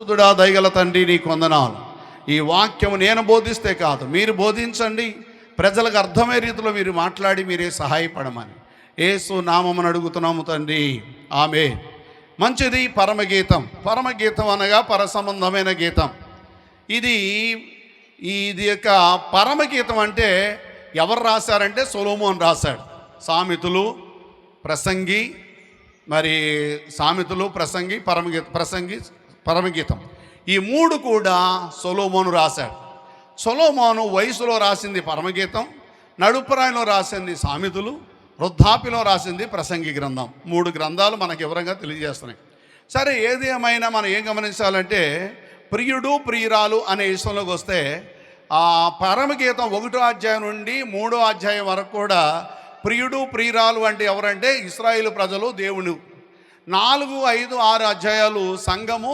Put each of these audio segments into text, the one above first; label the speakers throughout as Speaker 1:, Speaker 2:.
Speaker 1: పరిశుద్ధుడా దయగల తండ్రి నీకు వందనాలు. ఈ వాక్యము నేను బోధిస్తే కాదు, మీరు బోధించండి. ప్రజలకు అర్థమయ్యే రీతిలో మీరు మాట్లాడి మీరే సహాయపడమని యేసు నామమున అడుగుతున్నాము తండ్రి, ఆమేన్. మంచిది. పరమగీతం అనగా పరసంబంధమైన గీతం. ఇది యొక్క పరమగీతం అంటే ఎవరు రాశారంటే సొలొమోను రాశాడు. సామెతలు, ప్రసంగి, పరమగీతం ఈ మూడు కూడా సొలొమోను రాశాడు. సొలొమోను వయసులో రాసింది పరమగీతం, నడుపురాయిలో రాసింది సామెతలు, వృద్ధాప్యలో రాసింది ప్రసంగి గ్రంథం. 3 గ్రంథాలు మనకు వివరంగా తెలియజేస్తున్నాయి. సరే, ఏది ఏమైనా మనం ఏం గమనించాలంటే ప్రియుడు ప్రియురాలు అనే విషయంలోకి వస్తే ఆ పరమగీతం 1వ అధ్యాయం నుండి 3వ అధ్యాయం వరకు కూడా ప్రియుడు ప్రియురాలు అంటే ఎవరంటే ఇశ్రాయేలు ప్రజలు, దేవుడు. 4, 5, 6 అధ్యాయాలు సంఘము,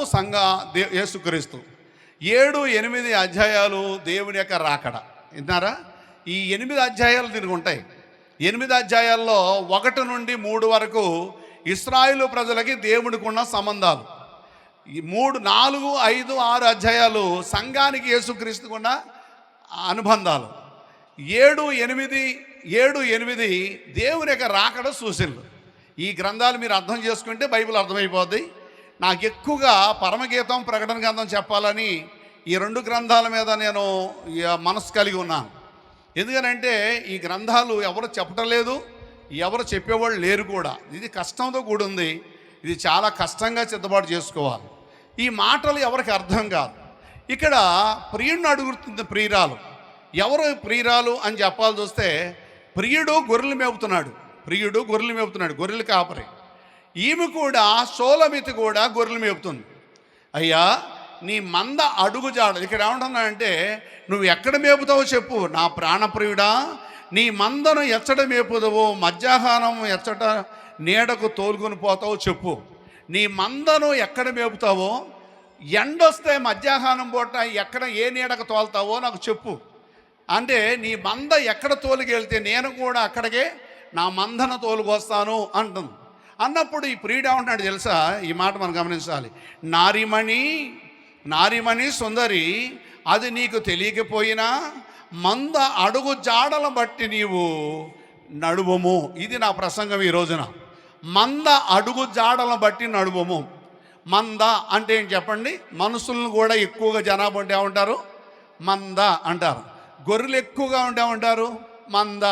Speaker 1: యేసుక్రీస్తు. 7, 8 అధ్యాయాలు దేవుని యొక్క రాకడ. విన్నారా? ఈ 8 అధ్యాయాలు దీనికి ఉంటాయి. 8 అధ్యాయాల్లో 1 నుండి 3 వరకు ఇశ్రాయేలు ప్రజలకి దేవుడికి ఉన్న సంబంధాలు. ఈ 3, 4, 5, 6 అధ్యాయాలు సంఘానికి యేసుక్రీస్తుకున్న అనుబంధాలు. 7, 8 దేవుని యొక్క రాకడ సూచనలు. ఈ గ్రంథాలు మీరు అర్థం చేసుకుంటే బైబిల్ అర్థమైపోద్ది. నాకు ఎక్కువగా పరమగీతం, ప్రకటన గ్రంథం చెప్పాలని ఈ 2 గ్రంథాల మీద నేను మనసు కలిగి ఉన్నాను. ఎందుకనంటే ఈ గ్రంథాలు ఎవరు చెప్పటం లేదు, ఎవరు చెప్పేవాళ్ళు లేరు కూడా. ఇది కష్టంతో కూడింది. ఇది చాలా కష్టంగా సిద్ధపాటు చేసుకోవాలి. ఈ మాటలు ఎవరికి అర్థం కాదు. ఇక్కడ ప్రియుడిని అడుగుతుంది ప్రియురాలు. ఎవరు ప్రియురాలు అని చెప్పాల్సి వస్తే ప్రియుడు గొర్రెలు మేపుతున్నాడు. గొర్రెలు కాపరి. ఈమె కూడా షోలమితి కూడా గొర్రెలు మేపుతుంది. అయ్యా, నీ మంద అడుగు జాడలు. ఇక్కడ ఏమంటున్నానంటే నువ్వు ఎక్కడ మేపుతావో చెప్పు నా ప్రాణప్రియుడా. నీ మందను ఎచ్చట మేపుదవో, మధ్యాహ్నం ఎచ్చట నీడకు తోలుకొని పోతావో చెప్పు. నీ మందను ఎక్కడ మేపుతావో, ఎండొస్తే మధ్యాహ్నం పూట ఎక్కడ ఏ నీడకు తోలుతావో నాకు చెప్పు. అంటే నీ మంద ఎక్కడ తోలుకెళ్తే నేను కూడా అక్కడికే నా మందను తోలుకొస్తాను అంటుంది. అన్నప్పుడు ఈ ప్రియుడు ఏమంటున్నాడు తెలుసా? ఈ మాట మనం గమనించాలి. నారిమణి సుందరి, అది నీకు తెలియకపోయినా మంద అడుగు జాడలను బట్టి నీవు నడువము. ఇది నా ప్రసంగం ఈ రోజున. మంద అడుగు జాడలను బట్టి నడువము. మంద అంటే ఏం చెప్పండి? మనుషులను కూడా ఎక్కువగా జనాభా ఉంటే ఏమంటారు? మంద అంటారు. గొర్రెలు ఎక్కువగా ఉంటే ఏమంటారు? మంద.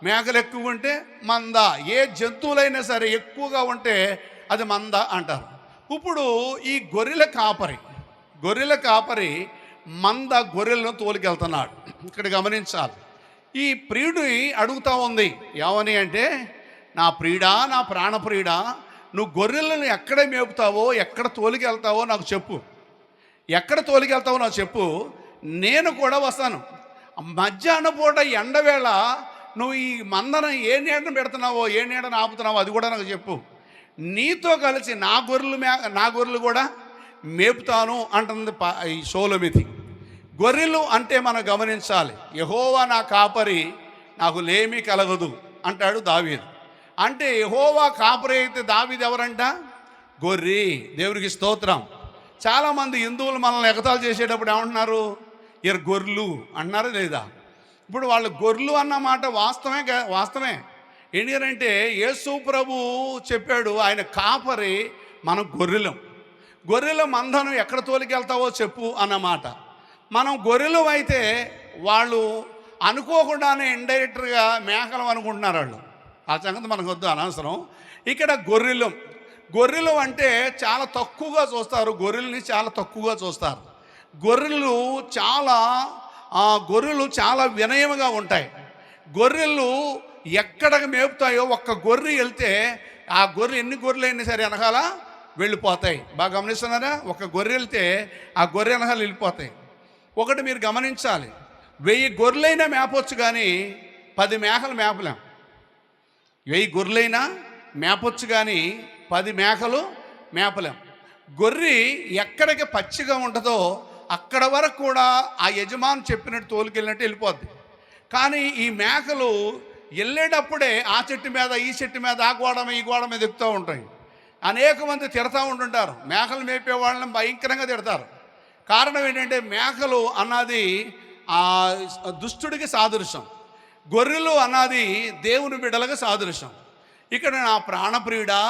Speaker 1: మేకలు ఎక్కువ ఉంటే మంద. ఏ జంతువులైనా సరే ఎక్కువగా ఉంటే అది మంద అంటారు. ఇప్పుడు ఈ గొర్రెల కాపరి మంద గొర్రెలను తోలుకెళ్తున్నాడు. ఇక్కడ గమనించాలి. ఈ ప్రియుడిని అడుగుతూ ఉంది ఏమని అంటే, నా ప్రియుడా, నా ప్రాణప్రియుడా, నువ్వు గొర్రెలను ఎక్కడ మేపుతావో, ఎక్కడ తోలుకెళ్తావో నాకు చెప్పు. నేను కూడా వస్తాను. మధ్యాహ్నం పూట ఎండవేళ నువ్వు ఈ మందను ఏ నీడను పెడుతున్నావో, ఏ నీడను ఆపుతున్నావో అది కూడా నాకు చెప్పు. నీతో కలిసి నా గొర్రెలు కూడా మేపుతాను అంటుంది ఈ షోలమితి. గొర్రెలు అంటే మనం గమనించాలి. యెహోవా నా కాపరి, నాకు లేమి కలగదు అంటాడు దావీదు. అంటే యెహోవా కాపరి అయితే దావీదు ఎవరంట? గొర్రె. దేవునికి స్తోత్రం. చాలామంది హిందువులు మనల్ని ఎగతాళి చేసేటప్పుడు ఏమంటున్నారు? ఇరు గొర్రెలు అంటున్నారా లేదా? ఇప్పుడు వాళ్ళు గొర్రెలు అన్న మాట వాస్తవమే. ఏంటంటే యేసు ప్రభు చెప్పాడు, ఆయన కాపరి, మనం గొర్రెల మందను ఎక్కడ తోలికెళ్తావో చెప్పు అన్నమాట. మనం గొర్రెలు అయితే వాళ్ళు అనుకోకుండానే ఇండైరెక్ట్గా మేకలం అనుకుంటున్నారు. వాళ్ళు ఆ సంగతి మనకు వద్దు, అనవసరం. ఇక్కడ గొర్రెలు అంటే చాలా తక్కువగా చూస్తారు. గొర్రెల్ని చాలా తక్కువగా చూస్తారు. గొర్రెలు చాలా వినయముగా ఉంటాయి. గొర్రెలు ఎక్కడికి మేపుతాయో ఒక్క గొర్రె వెళ్తే ఆ గొర్రె ఎన్ని గొర్రెలు అయినా సరే వెనకాల వెళ్ళిపోతాయి. బాగా గమనిస్తున్నారా? ఒక గొర్రె వెళ్తే ఆ గొర్రె వెనకాల వెళ్ళిపోతాయి. ఒకటి మీరు గమనించాలి, 1000 గొర్రెలైనా మేపొచ్చు కానీ 10 మేకలు మేపలేం. 1000 గొర్రెలైనా మేపొచ్చు కానీ 10 మేకలు మేపలేం. గొర్రె ఎక్కడికి పచ్చిగా ఉంటుందో అక్కడ వరకు కూడా ఆ యజమాని చెప్పినట్టు తోలుకెళ్ళినట్టు వెళ్ళిపోద్ది. కానీ ఈ మేకలు వెళ్ళేటప్పుడే ఆ చెట్టు మీద, ఈ చెట్టు మీద, ఆ గోడ మీద, ఈ గోడ మీద ఎక్కుతూ ఉంటాయి. అనేక మంది తిడతా ఉంటుంటారు. మేకలు మేపే వాళ్ళని భయంకరంగా తిడతారు. కారణం ఏంటంటే మేకలు అన్నది దుష్టుడికి సాదృశ్యం, గొర్రెలు అన్నది దేవుని బిడ్డలకు సాదృశ్యం. ఇక్కడ నా ప్రాణప్రియుడా,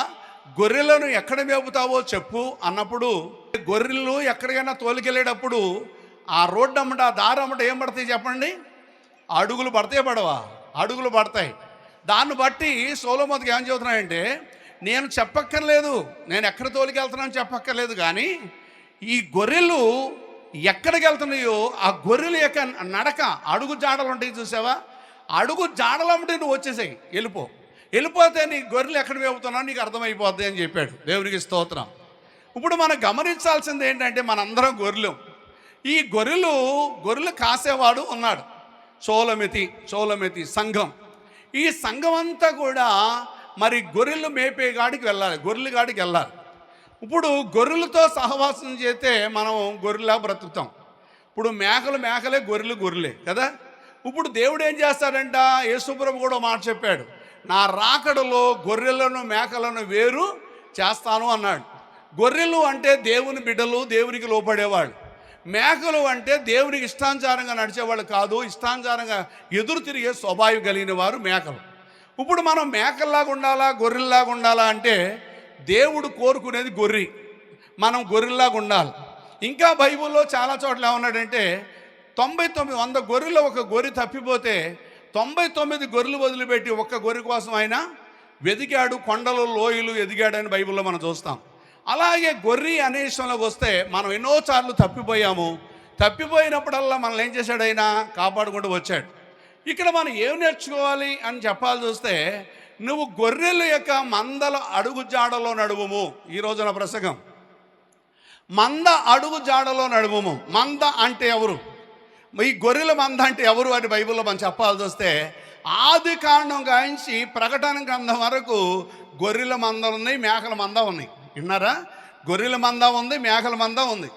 Speaker 1: గొర్రెలను ఎక్కడ మేపుతావో చెప్పు అన్నప్పుడు, గొర్రెలు ఎక్కడికైనా తోలికెళ్ళేటప్పుడు ఆ రోడ్డు అమ్మట, ఆ దారి అమ్మట ఏం పడతాయి చెప్పండి? అడుగులు పడతాయి పడవా? అడుగులు పడతాయి. దాన్ని బట్టి సొలొమోనుకి ఏం చెబుతున్నాయంటే, నేను చెప్పక్కర్లేదు, నేను ఎక్కడ తోలికెళ్తున్నాను చెప్పక్కర్లేదు, కానీ ఈ గొర్రెలు ఎక్కడికి వెళ్తున్నాయో ఆ గొర్రెల యొక్క నడక, అడుగు జాడలు ఉంటాయి చూసావా, అడుగు జాడలమ్మటే నువ్వు వచ్చేసాయి, వెళ్ళిపోతే నీ గొర్రెలు ఎక్కడ మేపుతున్నావు నీకు అర్థమైపోద్ది అని చెప్పాడు. దేవునికి స్తోత్రం. ఇప్పుడు మనం గమనించాల్సింది ఏంటంటే, మనందరం గొర్రెలు. ఈ గొర్రెలు కాసేవాడు ఉన్నాడు, షోలమితి సంఘం. ఈ సంఘం అంతా కూడా మరి గొర్రెలు మేపే గాడికి వెళ్ళాలి, గొర్రెల గాడికి వెళ్ళాలి. ఇప్పుడు గొర్రెలతో సహవాసం చేస్తే మనం గొర్రెలా బ్రతుకుతాం. ఇప్పుడు మేకలే, గొర్రెలే కదా. ఇప్పుడు దేవుడు ఏం చేస్తాడంట, యేసుప్రభు కూడా మాట చెప్పాడు, నా రాకడలో గొర్రెలను మేకలను వేరు చేస్తాను అన్నాడు. గొర్రెలు అంటే దేవుని బిడ్డలు, దేవునికి లోపడేవాళ్ళు. మేకలు అంటే దేవునికి ఇష్టానుసారంగా నడిచేవాళ్ళు కాదు, ఇష్టానుసారంగా ఎదురు తిరిగే స్వభావం కలిగిన వారు మేకలు. ఇప్పుడు మనం మేకల్లాగా ఉండాలా, గొర్రెల్లాగా ఉండాలా అంటే దేవుడు కోరుకునేది గొర్రె, మనం గొర్రెల్లాగా ఉండాలి. ఇంకా బైబిల్లో చాలా చోట్ల ఏమన్నాడంటే, 100 గొర్రెలు ఒక గొర్రె తప్పిపోతే 99 గొర్రెలు వదిలిపెట్టి ఒక్క గొర్రె కోసం ఆయన వెదిగాడు, కొండలు లోయలు ఎదిగాడని బైబిల్లో మనం చూస్తాం. అలాగే గొర్రె అనే విషయంలోకి వస్తే మనం ఎన్నోసార్లు తప్పిపోయినప్పుడల్లా మనల్ని ఏం చేశాడు, ఆయన కాపాడుకుంటూ వచ్చాడు. ఇక్కడ మనం ఏం నేర్చుకోవాలి అని చెప్పాలి చూస్తే, నువ్వు గొర్రెల యొక్క మందల అడుగు జాడలో నడువుము. ఈ రోజున ప్రసంగం మంద అడుగు జాడలో నడువుము. మంద అంటే ఎవరు? ఈ గొర్రెల మంద అంటే ఎవరు అని బైబిల్లో మనం చెప్పాల్సి వస్తే, ఆది కాండం గాయించి ప్రకటన గ్రంథం వరకు గొర్రెల మందలు ఉన్నాయి, మేకల మంద ఉన్నాయి. విన్నారా? గొర్రెల మంద ఉంది, మేకల మంద ఉంది.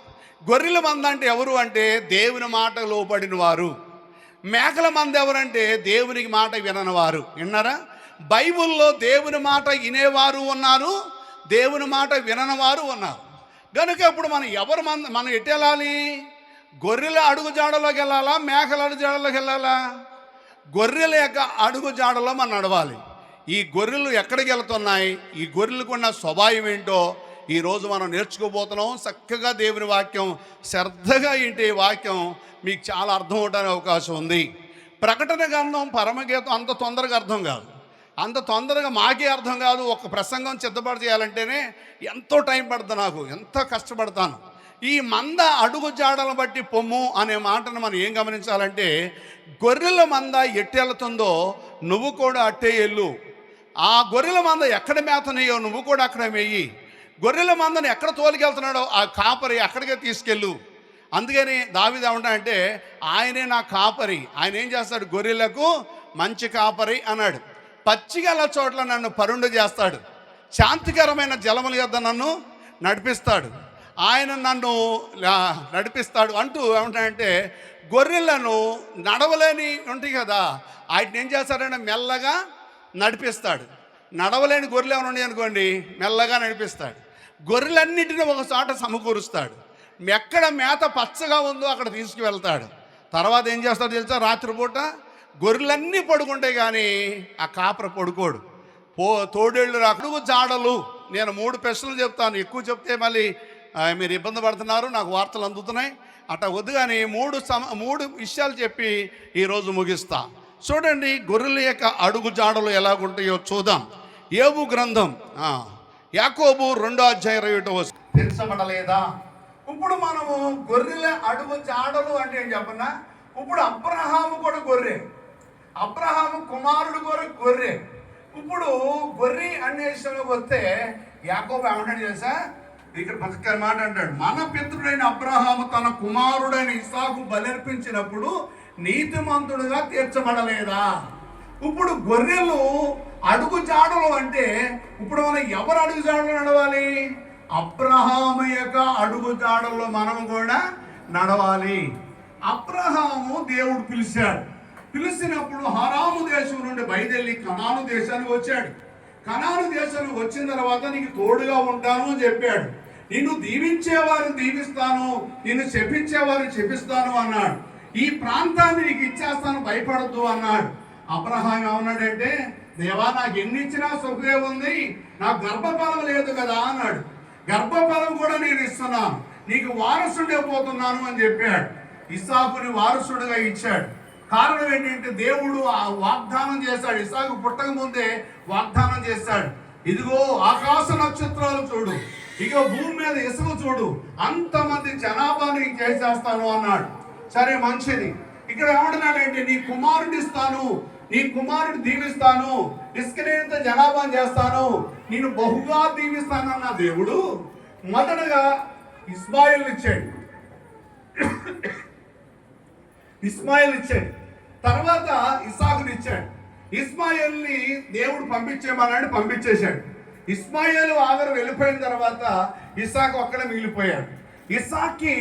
Speaker 1: గొర్రెల మంద అంటే ఎవరు అంటే దేవుని మాట లోపడిన వారు. మేకల మంద ఎవరంటే దేవునికి మాట విననివారు. విన్నారా? బైబిల్లో దేవుని మాట వినేవారు ఉన్నారు, దేవుని మాట విననివారు ఉన్నారు. కనుక ఇప్పుడు మనం ఎటు వెళ్ళాలి? గొర్రెల అడుగు జాడలోకి వెళ్ళాలా, మేకల అడుగు జాడలోకి వెళ్ళాలా? గొర్రెల యొక్క అడుగు జాడలో మనం నడవాలి. ఈ గొర్రెలు ఎక్కడికి వెళ్తున్నాయి, ఈ గొర్రెలకు ఉన్న స్వభావం ఏంటో ఈరోజు మనం నేర్చుకోబోతున్నాం. చక్కగా దేవుని వాక్యం శ్రద్ధగా ఇంటి వాక్యం మీకు చాలా అర్థం అవడానికి అవకాశం ఉంది. ప్రకటన గ్రంథం, పరమగీతం అంత తొందరగా అర్థం కాదు, అంత తొందరగా మాకే అర్థం కాదు. ఒక ప్రసంగం సిద్ధపడి చేయాలంటేనే ఎంతో టైం పడుతుంది, నాకు ఎంతో కష్టపడతాను. ఈ మంద అడుగు జాడలను బట్టి పొమ్ము అనే మాటను మనం ఏం గమనించాలంటే, గొర్రెల మంద ఎట్టెళ్తుందో నువ్వు కూడా అట్టే వెళ్ళు. ఆ గొర్రెల మంద ఎక్కడ మేతనయ్యో నువ్వు కూడా అక్కడ మేయి. గొర్రెల మందని ఎక్కడ తోలికెళ్తున్నాడో ఆ కాపరి అక్కడికే తీసుకెళ్ళు. అందుకని దావీదు ఏమంటాడంటే, ఆయనే నా కాపరి, ఆయన ఏం చేస్తాడు, గొర్రెలకు మంచి కాపరి అన్నాడు. పచ్చిగల చోట్ల నన్ను పరుండు చేస్తాడు, శాంతికరమైన జలముల యొద్ద నన్ను నడిపిస్తాడు, ఆయన నన్ను నడిపిస్తాడు అంటూ ఏమంటాడంటే, గొర్రెలను నడవలేని ఉంటాయి కదా, ఆయన ఏం చేస్తాడంటే మెల్లగా నడిపిస్తాడు. నడవలేని గొర్రెలు ఏమైనా ఉన్నాయి అనుకోండి, మెల్లగా నడిపిస్తాడు. గొర్రెలన్నింటినీ ఒక చోట సమకూరుస్తాడు. ఎక్కడ మేత పచ్చగా ఉందో అక్కడ తీసుకువెళ్తాడు. తర్వాత ఏం చేస్తాడో తెలుసా, రాత్రిపూట గొర్రెలన్నీ పడుకుంటాయి కానీ ఆ కాపర పడుకోడు. తోడేళ్ళు అడుగు జాడలు. నేను 3 ప్రశ్నలు చెప్తాను, ఎక్కువ చెప్తే మళ్ళీ మీరు ఇబ్బంది పడుతున్నారు, నాకు వార్తలు అందుతున్నాయి, అట్లా వద్దు. కానీ 3 విషయాలు చెప్పి ఈరోజు ముగిస్తా. చూడండి, గొర్రెల యొక్క అడుగు జాడలు ఎలాగుంటాయో చూద్దాం. యోబు గ్రంథం యాకోబు 2:21 తెలుసబడలేదా? ఇప్పుడు మనము గొర్రెల అడుగు జాడలు అంటే ఏం చెప్పన్నా, ఇప్పుడు అబ్రహాము కూడా గొర్రె, అబ్రహాము కుమారుడు కూడా గొర్రె. ఇప్పుడు గొర్రె అనే విషయంలోకి వస్తే యాకోబు ఏమంటాడు చేసా, ఇక్కడ పక్కన మాట అంటాడు, మన పితృడైన అబ్రహాము తన కుమారుడైన ఇస్సాకు బలర్పించినప్పుడు నీతిమంతుడుగా తీర్చబడలేదా? ఇప్పుడు గొర్రెలు అడుగు జాడలు అంటే ఇప్పుడు మనం ఎవరు అడుగు జాడలు నడవాలి? అబ్రహాము యొక్క అడుగు జాడల్లో మనం కూడా నడవాలి. అబ్రహాము దేవుడు పిలిచాడు, పిలిచినప్పుడు హరాము దేశం నుండి బయలుదేరి కనాను దేశానికి వచ్చాడు. కనాను దేశానికి వచ్చిన తర్వాత నీకు తోడుగా ఉంటాను అని చెప్పాడు. నిన్ను దీవించేవారిని దీవిస్తాను, నిన్ను శపించేవారిని శపిస్తాను అన్నాడు. ఈ ప్రాంతాన్ని నీకు ఇచ్చేస్తాను, భయపడద్దు అన్నాడు. అబ్రహాం ఏమన్నాడంటే, దేవా నాకు ఎన్ని ఇచ్చినా సుఖమే ఉంది, నాకు గర్భఫలం లేదు కదా అన్నాడు. గర్భఫలం కూడా నేను ఇస్తున్నాను, నీకు వారసుడే పోతున్నాను అని చెప్పాడు. ఇస్సాకుని వారసుడిగా ఇచ్చాడు. కారణం ఏంటంటే దేవుడు ఆ వాగ్దానం చేశాడు. ఇస్సాకు పుట్టక ముందే వాగ్దానం చేశాడు. ఇదిగో ఆకాశ నక్షత్రాలు చూడు, ఇగో భూమి మీద ఇసుక చూడు, అంతమంది జనాభాని చేసేస్తాను అన్నాడు. సరే మంచిది. ఇక్కడ ఏమంటున్నాడంటే, నీ కుమారుడిని ఇస్తాను, నీ కుమారుడిని దీవిస్తాను, ఇసుకనేంత జనాభాని చేస్తాను, నేను బహుగా దీవిస్తానన్న దేవుడు మొదటగా ఇస్మాయిల్ ఇచ్చాడు. ఇస్మాయిల్ ఇచ్చాడు, తర్వాత ఇస్సాకుని ఇచ్చాడు. ఇస్మాయిల్ని దేవుడు పంపించేమన్నాడు, పంపించేశాడు. ఇస్మాయిల్ ఆగరు వెళ్ళిపోయిన తర్వాత ఇస్సాకు ఒక్కడే మిగిలిపోయాడు. ఇస్సాక్కి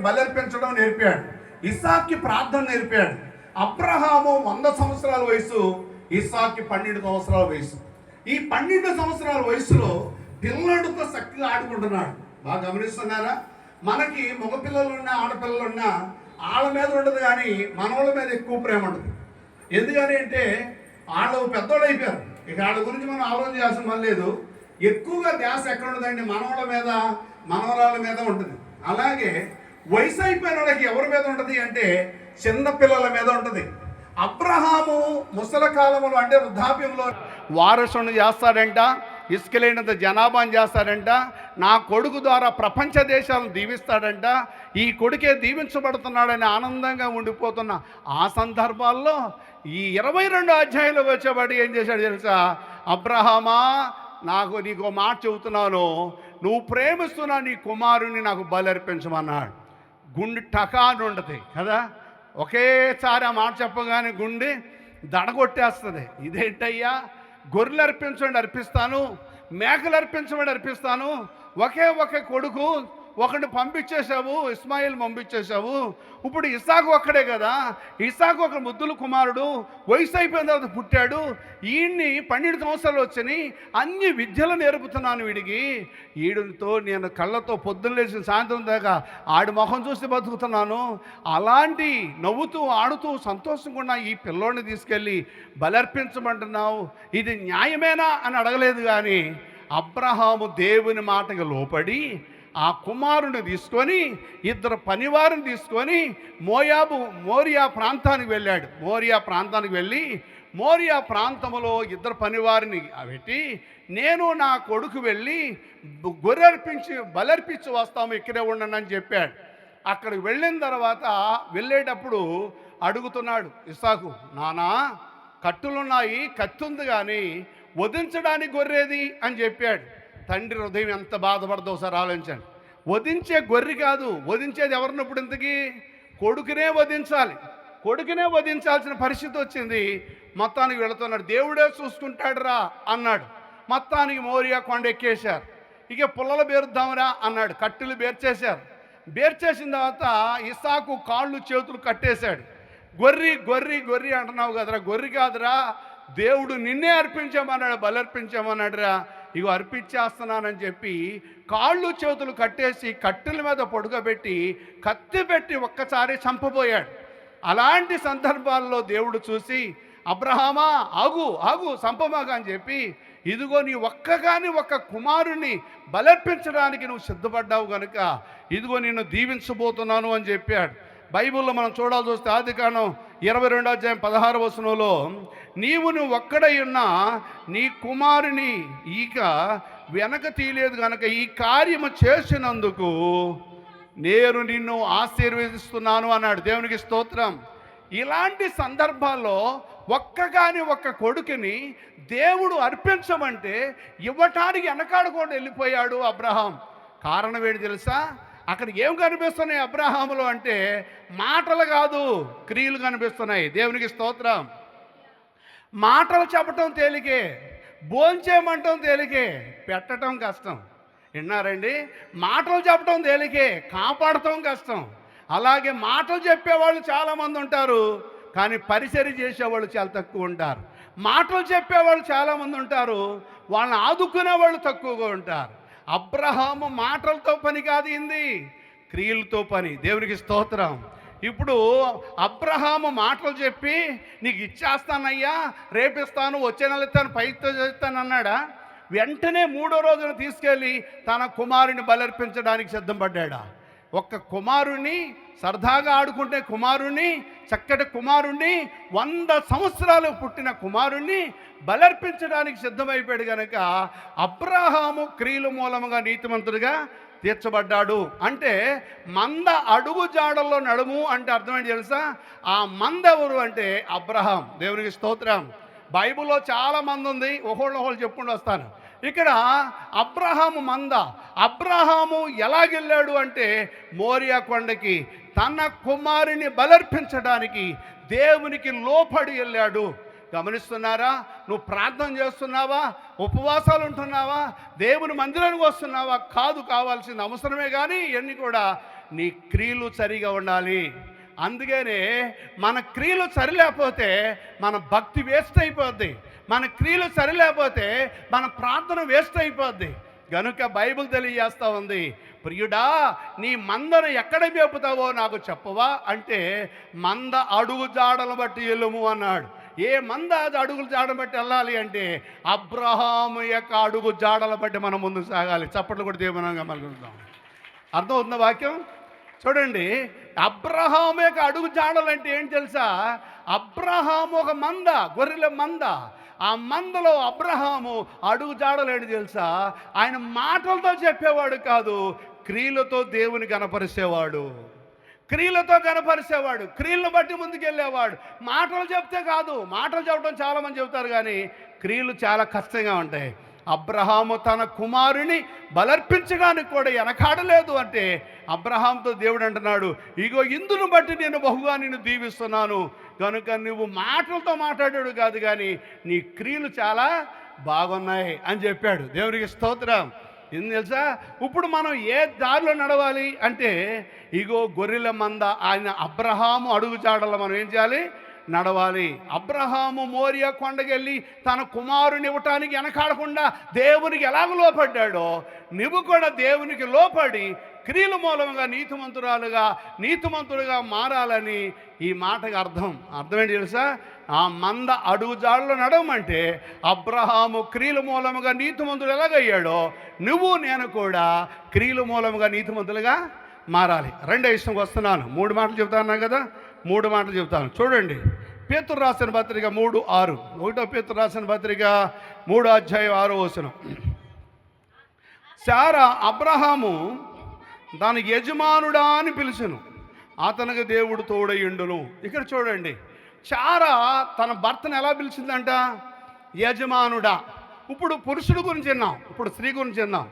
Speaker 1: బలర్పించడం నేర్పాడు, ఇస్సాక్కి ప్రార్థన నేర్పాడు. అబ్రహాము 100 సంవత్సరాల వయసు, ఇస్సాక్కి 12 సంవత్సరాల వయసు. ఈ 12 సంవత్సరాల వయసులో పిల్లడితో శక్తిగా ఆడుకుంటున్నాడు. బాగా గమనిస్తున్నారా? మనకి మగపిల్లలున్నా ఆడపిల్లలున్నా వాళ్ళ మీద ఉండదు, కానీ మనవాళ్ళ మీద ఎక్కువ ప్రేమ ఉంటుంది. ఎందుకని అంటే వాళ్ళు పెద్దోళ్ళు అయిపోయారు, ఇక వాళ్ళ గురించి మనం ఆలోచన చేయాల్సిన పని లేదు. ఎక్కువగా ధ్యాస ఎక్కడ ఉంటుందండి? మనవాళ్ళ మీద, మనవరాళ్ళ మీద ఉంటుంది. అలాగే వయసు అయిపోయిన వాళ్ళకి ఎవరి మీద ఉంటుంది అంటే చిన్న పిల్లల మీద ఉంటుంది. అబ్రహాము ముసలి కాలంలో అంటే వృద్ధాప్యంలో వారసుని చేస్తాడంట, ఇసుకలేనంత జనాభాని చేస్తాడంట, నా కొడుకు ద్వారా ప్రపంచ దేశాలను దీవిస్తాడంట, ఈ కొడుకే దీవించబడుతున్నాడని ఆనందంగా ఉండిపోతున్న ఆ సందర్భాల్లో ఈ 22 అధ్యాయంలో వచ్చేవాడు ఏం చేశాడు తెలుసా? అబ్రహామా, నీకు మాట చెబుతున్నాను, నువ్వు ప్రేమిస్తున్నా నీ కుమారుని నాకు బలర్పించమన్నాడు. గుండె టకాని ఉంటుంది కదా, ఒకేసారి ఆ మాట చెప్పగానే గుండె దడగొట్టేస్తుంది. ఇదేంటయ్యా, గొర్రెలు అర్పించండి అర్పిస్తాను, మేకలు అర్పించమని అర్పిస్తాను, ఒకే కొడుకు, ఒకడిని పంపించేశావు, ఇస్మాయిల్ పంపించేశావు, ఇప్పుడు ఇస్సాకు ఒక్కడే కదా, ఇస్సాకు ఒక ముద్దుల కుమారుడు, వయసు అయిపోయిన తర్వాత పుట్టాడు, ఈయన్ని 12 సంవత్సరాలు వచ్చినాయి, అన్ని విద్యలు నేర్పుతున్నాను వీడికి, ఈడుతో నేను కళ్ళతో పొద్దున్న లేచిన సాయంత్రం దాకా ఆడి మొహం చూసి బతుకుతున్నాను, అలాంటి నవ్వుతూ ఆడుతూ సంతోషంగా ఉన్న ఈ పిల్లోడిని తీసుకెళ్ళి బలర్పించమంటున్నావు, ఇది న్యాయమేనా అని అడగలేదు. కానీ అబ్రహాము దేవుని మాటకు లోపడి ఆ కుమారుని తీసుకొని 2 పనివారిని తీసుకొని మోరియా ప్రాంతానికి వెళ్ళాడు. మోరియా ప్రాంతానికి వెళ్ళి మోరియా ప్రాంతంలో 2 పనివారిని పెట్టి, నేను నా కొడుకు వెళ్ళి బలర్పించి వస్తాము, ఇక్కడే ఉండండి అని చెప్పాడు. అక్కడికి వెళ్ళిన తర్వాత వెళ్ళేటప్పుడు అడుగుతున్నాడు ఇస్సాకు, నానా కత్తులున్నాయి, కత్తి ఉంది కానీ వధించడానికి గొర్రెది అని చెప్పాడు. తండ్రి హృదయం ఎంత బాధపడదో ఒకసారి ఆలోచించండి. వధించే గొర్రె కాదు, వధించేది ఎవరినప్పుడు ఇంతకీ? కొడుకునే వధించాలి, కొడుకునే వధించాల్సిన పరిస్థితి వచ్చింది. మొత్తానికి వెళుతున్నాడు, దేవుడే చూసుకుంటాడురా అన్నాడు. మొత్తానికి మోరియా కొండ ఎక్కేశారు. ఇక పుల్లలు బేరుద్దాంరా అన్నాడు, కట్టెలు బేర్చేశారు. బేర్చేసిన తర్వాత ఇస్సాకు కాళ్ళు చేతులు కట్టేశాడు. గొర్రె అంటున్నావు కదరా, గొర్రె కాదురా, దేవుడు నిన్నే అర్పించామన్నాడు, బలర్పించామన్నాడురా, ఇగో అర్పించేస్తున్నానని చెప్పి కాళ్ళు చేతులు కట్టేసి కట్టెల మీద పొడుగబెట్టి కత్తి పెట్టి ఒక్కసారి చంపబోయాడు. అలాంటి సందర్భాల్లో దేవుడు చూసి, అబ్రహామా ఆగు చంపమాగా అని చెప్పి, ఇదిగో నీ ఒక్క కుమారుని బలర్పించడానికి నువ్వు సిద్ధపడ్డావు కనుక ఇదిగో నిన్ను దీవించబోతున్నాను అని చెప్పాడు. బైబిల్లో మనం చూడాల్సి వస్తే ఆదికాండం 22వ అధ్యాయం 16వ వచనంలో, నువ్వు ఒక్కడై ఉన్నా నీ కుమారుని ఇక వెనక తీయలేదు కనుక ఈ కార్యము చేసినందుకు నేను నిన్ను ఆశీర్వదిస్తున్నాను అన్నాడు. దేవునికి స్తోత్రం. ఇలాంటి సందర్భాల్లో ఒక్క కొడుకుని దేవుడు అర్పించమంటే ఇవ్వటానికి వెనకాడకుండా వెళ్ళిపోయాడు అబ్రహాం. కారణం ఏంటి తెలుసా? అక్కడ ఏం కనిపిస్తున్నాయి అబ్రహాములో అంటే మాటలు కాదు, క్రియలు కనిపిస్తున్నాయి. దేవునికి స్తోత్రం. మాటలు చెప్పటం తేలికే, భోంచేయమంటం తేలికే, పెట్టడం కష్టం. విన్నారండి? మాటలు చెప్పడం తేలికే, కాపాడటం కష్టం. అలాగే మాటలు చెప్పేవాళ్ళు చాలామంది ఉంటారు, కానీ పరిచర్య చేసేవాళ్ళు చాలా తక్కువ ఉంటారు. మాటలు చెప్పేవాళ్ళు చాలామంది ఉంటారు, వాళ్ళని ఆదుకునే వాళ్ళు తక్కువగా ఉంటారు. అబ్రహాము మాటలతో పని కాదు, ఇంది క్రియలతో పని. దేవునికి స్తోత్రం. ఇప్పుడు అబ్రహాము మాటలు చెప్పి నీకు ఇచ్చేస్తానయ్యా, రేపిస్తాను, వచ్చే నెల ఇస్తాను, పైతో చేస్తాను అన్నాడా? వెంటనే మూడో రోజున తీసుకెళ్ళి తన కుమారుని బలర్పించడానికి సిద్ధం పడ్డాడా? ఒక్క కుమారుణ్ణి, సరదాగా ఆడుకుంటే కుమారుణ్ణి, చక్కటి కుమారుణ్ణి, 100 సంవత్సరాలు పుట్టిన కుమారుణ్ణి బలర్పించడానికి సిద్ధమైపోయాడు కనుక అబ్రహాము క్రియల మూలముగా నీతిమంతుడిగా తీర్చబడ్డాడు. అంటే మంద అడుగు జాడల్లో నడుము అంటే అర్థమేంటి తెలుసా? ఆ మంద ఎవరు అంటే అబ్రహాం. దేవునికి స్తోత్రం. బైబిల్లో చాలా మంది ఉంది, ఒకళ్ళు చెప్పుకుంటూ వస్తాను. ఇక్కడ అబ్రహాము మంద. అబ్రహాము ఎలాగెళ్ళాడు అంటే మోరియా కొండకి తన కుమారుని బలర్పించడానికి దేవునికి లోపడి వెళ్ళాడు. గమనిస్తున్నారా? నువ్వు ప్రార్థన చేస్తున్నావా? ఉపవాసాలు ఉంటున్నావా? దేవుని మందిరానికి వస్తున్నావా? కాదు, కావాల్సింది అవసరమే, కానీ ఇవన్నీ కూడా నీ క్రియలు సరిగా ఉండాలి. అందుకనే మన క్రియలు సరిలేకపోతే మన భక్తి వేస్ట్ అయిపోద్ది, మన క్రియలు సరిలేకపోతే మన ప్రార్థన వేస్ట్ అయిపోద్ది. కనుక బైబిల్ తెలియజేస్తూ ఉంది, ప్రియుడా నీ మందను ఎక్కడ మేపుతావో నాకు చెప్పవా అంటే మంద అడుగు జాడలు బట్టి వెళ్ళము అన్నాడు. ఏ మంద అది అడుగులు జాడలు బట్టి వెళ్ళాలి అంటే అబ్రహాము యొక్క అడుగు జాడల బట్టి మనం ముందుకు సాగాలి. చప్పట్లు కూడా దేవునంగా మలుగుతాం. అర్థమవుతున్న వాక్యం చూడండి. అబ్రహాము యొక్క అడుగు జాడలు అంటే ఏంటి తెలుసా? అబ్రహాము ఒక మంద, గొర్రెల మంద. ఆ మందలో అబ్రహాము అడుగు జాడలేంటి తెలుసా? ఆయన మాటలతో చెప్పేవాడు కాదు, క్రియలతో దేవుని కనపరిచేవాడు. క్రియలతో కనపరిచేవాడు, క్రియలను బట్టి ముందుకెళ్ళేవాడు. మాటలు చెప్తే కాదు, మాటలు చెప్పడం చాలామంది చెబుతారు కానీ క్రియలు చాలా కష్టంగా ఉంటాయి. అబ్రహాము తన కుమారుని బలర్పించడానికి కూడా వెనకాడలేదు. అంటే అబ్రహాంతో దేవుడు అంటున్నాడు, ఇగో ఇందును బట్టి నేను బహుగా నిన్ను దీవిస్తున్నాను, కనుక నువ్వు మాటలతో మాట్లాడాడు కాదు కానీ నీ క్రియలు చాలా బాగున్నాయి అని చెప్పాడు. దేవునికి స్తోత్రం. ఏం తెలుసా? ఇప్పుడు మనం ఏ దారిలో నడవాలి అంటే ఇగో గొర్రెల మంద ఆయన అబ్రహాము అడుగు జాడల్లో మనం ఏం చేయాలి? నడవాలి. అబ్రహాము మోరియా కొండకెళ్ళి తన కుమారుని ఇవ్వటానికి వెనకాడకుండా దేవునికి ఎలాగ లోపడ్డాడో నువ్వు కూడా దేవునికి లోపడి క్రియల మూలంగా నీతిమంతుడుగా మారాలని ఈ మాటకు అర్థమేంటి తెలుసా? ఆ మంద అడుగుజాడలో నడవమంటే అబ్రహాము క్రియల మూలముగా నీతిమంతుడు ఎలాగయ్యాడో నువ్వు నేను కూడా క్రియల మూలముగా నీతిమంతులుగా మారాలి. రెండో విషయంకి వస్తున్నాను. 3 మాటలు చెప్తాను కదా, 3 మాటలు చెప్తాను. చూడండి, పేతురు రాసిన పత్రిక 3:6. 1 పేతురు రాసిన పత్రిక 3:6 శారా అబ్రహాము దాని యజమానుడా అని పిలిచెను, అతనికి దేవుడు తోడయుండును. ఇక్కడ చూడండి, శారా తన భర్తను ఎలా పిలిచిందంట? యజమానుడా. ఇప్పుడు పురుషుడు గురించి విన్నాం, ఇప్పుడు స్త్రీ గురించి విన్నాం.